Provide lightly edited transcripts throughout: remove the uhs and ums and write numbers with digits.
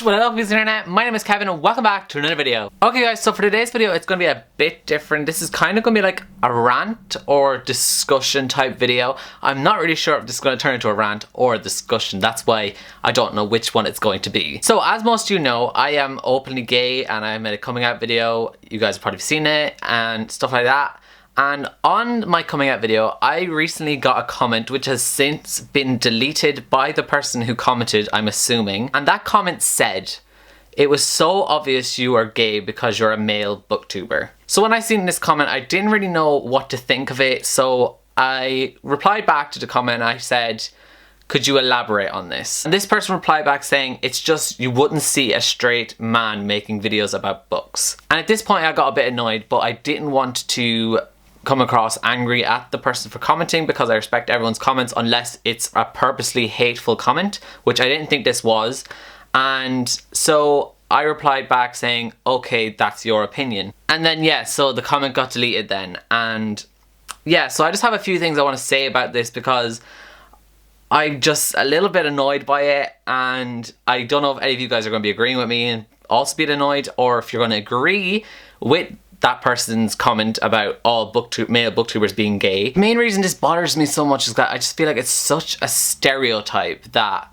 What up, guys, internet? My name is Kevin and welcome back to another video. Okay guys, so for today's video it's going to be a bit different. This is kind of going to be like a rant or discussion type video. I'm not really sure if this is going to turn into a rant or a discussion. That's why I don't know which one it's going to be. So as most of you know, I am openly gay and I made a coming out video. You guys have probably seen it and stuff like that. And on my coming out video, I recently got a comment which has since been deleted by the person who commented, I'm assuming. And that comment said, "It was so obvious you are gay because you're a male booktuber." So when I seen this comment, I didn't really know what to think of it. So I replied back to the comment and I said, "Could you elaborate on this?" And this person replied back saying, "It's just you wouldn't see a straight man making videos about books." And at this point I got a bit annoyed, but I didn't want to come across angry at the person for commenting because I respect everyone's comments unless it's a purposely hateful comment, which I didn't think this was. And so I replied back saying, "Okay, that's your opinion." And then yeah, so the comment got deleted then. And yeah, so I just have a few things I want to say about this because I'm just a little bit annoyed by it, and I don't know if any of you guys are going to be agreeing with me and also be annoyed, or if you're going to agree with that person's comment about all male booktubers being gay. The main reason this bothers me so much is that I just feel like it's such a stereotype that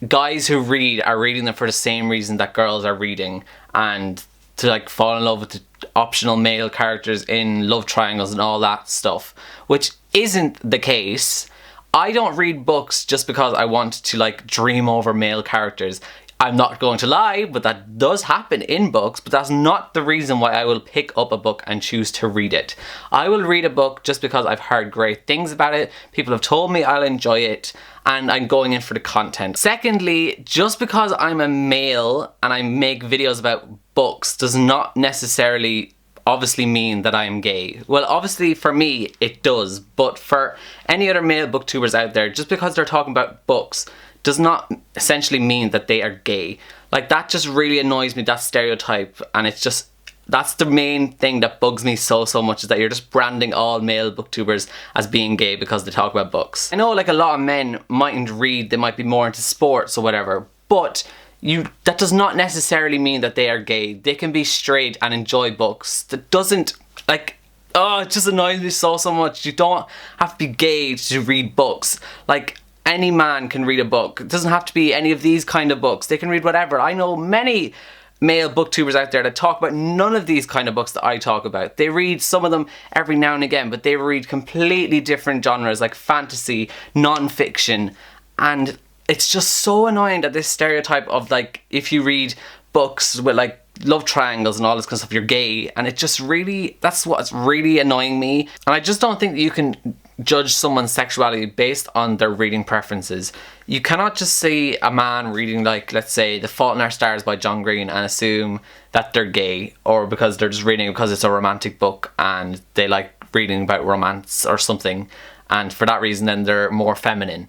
guys who read are reading them for the same reason that girls are reading, and to like fall in love with the optional male characters in love triangles and all that stuff, which isn't the case. I don't read books just because I want to like dream over male characters. I'm not going to lie, but that does happen in books, but that's not the reason why I will pick up a book and choose to read it. I will read a book just because I've heard great things about it, people have told me I'll enjoy it, and I'm going in for the content. Secondly, just because I'm a male and I make videos about books does not necessarily obviously mean that I am gay. Well, obviously for me it does, but for any other male booktubers out there, just because they're talking about books does not essentially mean that they are gay. Like, that just really annoys me, that stereotype, and it's just, that's the main thing that bugs me so much, is that you're just branding all male booktubers as being gay because they talk about books. I know like a lot of men mightn't read, they might be more into sports or whatever, but that does not necessarily mean that they are gay. They can be straight and enjoy books. That doesn't, like, oh, it just annoys me so much. You don't have to be gay to read books. Like, any man can read a book. It doesn't have to be any of these kind of books. They can read whatever. I know many male booktubers out there that talk about none of these kind of books that I talk about. They read some of them every now and again, but they read completely different genres like fantasy, non-fiction, and it's just so annoying that this stereotype of like, if you read books with like love triangles and all this kind of stuff, you're gay, and it just really, that's what's really annoying me. And I just don't think that you can judge someone's sexuality based on their reading preferences. You cannot just see a man reading like, let's say, The Fault in Our Stars by John Green and assume that they're gay, or because they're just reading it because it's a romantic book and they like reading about romance or something, and for that reason then they're more feminine.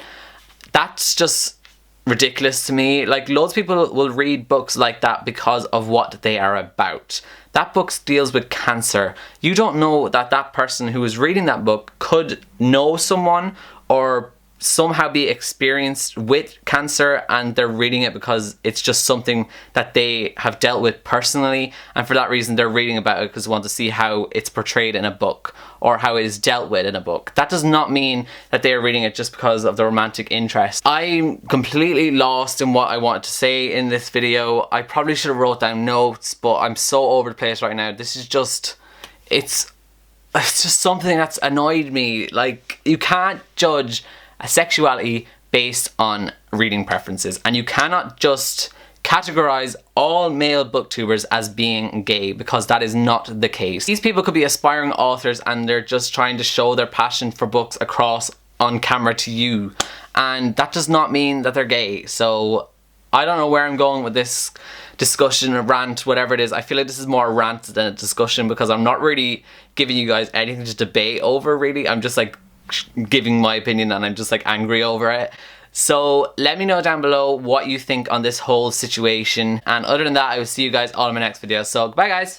That's just ridiculous to me. Like, loads of people will read books like that because of what they are about. That book deals with cancer. You don't know that that person who is reading that book could know someone or somehow be experienced with cancer, and they're reading it because it's just something that they have dealt with personally, and for that reason they're reading about it because they want to see how it's portrayed in a book or how it is dealt with in a book. That does not mean that they are reading it just because of the romantic interest. I'm completely lost in what I wanted to say in this video. I probably should have wrote down notes, but I'm so over the place right now. This is just, it's just something that's annoyed me. Like, you can't judge a sexuality based on reading preferences, and you cannot just categorize all male booktubers as being gay, because that is not the case. These people could be aspiring authors and they're just trying to show their passion for books across on camera to you, and that does not mean that they're gay. So I don't know where I'm going with this discussion or rant, whatever it is. I feel like this is more a rant than a discussion because I'm not really giving you guys anything to debate over, really. I'm just like giving my opinion and I'm just like angry over it. So let me know down below what you think on this whole situation, and other than that I will see you guys all in my next video. So goodbye guys.